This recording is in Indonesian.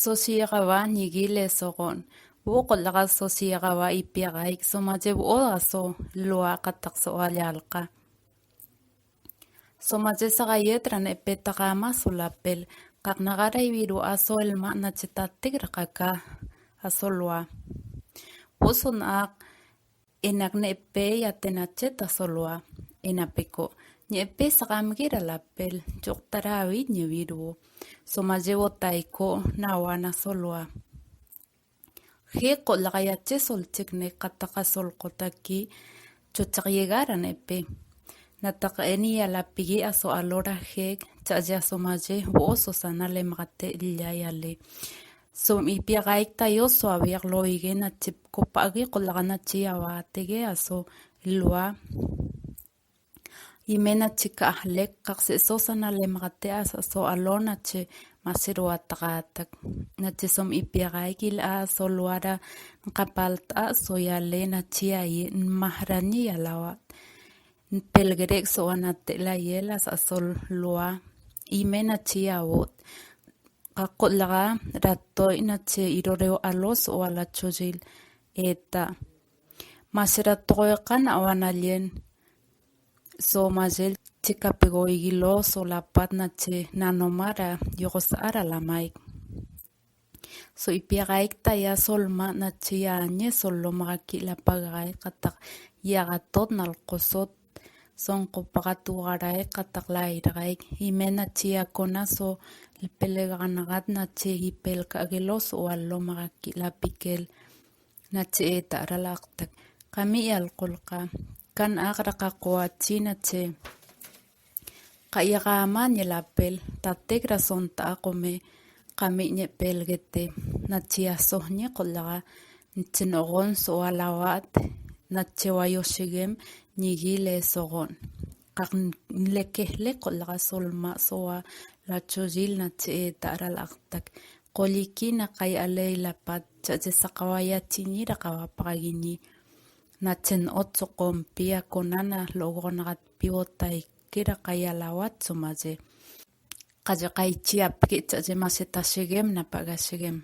Sosiagawa nigile sogon. Wuqulaqa sosiagawa ipiaqaik somaje wuodaso lua qattaqso alyalqa. Somaje saqayetran epetaqama sulappel qaqnaqara ibiru aso elma nachitatikrakaka asolua. Usun aq enakne epe yatenacheta solua enapeko. Nyepe saqamgira lappel chuqtarawi nyebiru. Somaje wotaiko nawana solua. Heko laqayache solchikne qattaqa solqotaki chuchaqyegaran epe. Nataqeni alapigi aso alora hek chaya somaje woso sanale maqate illayale. Som ipiaqaik tayo soabiaq loige nachip kopagi qolaqana chiawatege aso ilua. Imena chika ahlek qaqse sosanale maqate aso alona che masirua taqatak. Nache som ipiaqaik ila aso luara nqapalta aso yale nachiaye nmahrani yalawat. Pelgerek so anate la yelas asol lua imena chiawot qaqolaqa rattoy nache iroreo alos o ala chojil eta masiratoqoyqan awanallen so majel chikapegoigilo so lapat nache nanomara yoqosara lamaik so ipiaqaik taya solma nache yañe solo maqaki lapagaray qataq yaqatot nalqosot son qopaqatuqaray qataqlayraqayk imena chiakona so lpeleqanagat nache hipelka'gelos o allo maqaki lapikel nache etaralaqtak qami yalqulqa kan aqraqaquachi nache qayaqama ñelapel tategra sonta aqume qami ñepelgete nachiasohñe qollaqa nchinoqon so alawat nachewayoshigem nigile sogon qaqnlekehle qollaqa solma soa lachojil nache etaralaqtak qoliki naqay aley lapat chachesaqawayachini raqawapaqagini nachen otso qompia konana logonagat piotay kira qayalawat somaje qallaqaychi apki chachemaseta shigem napagashigem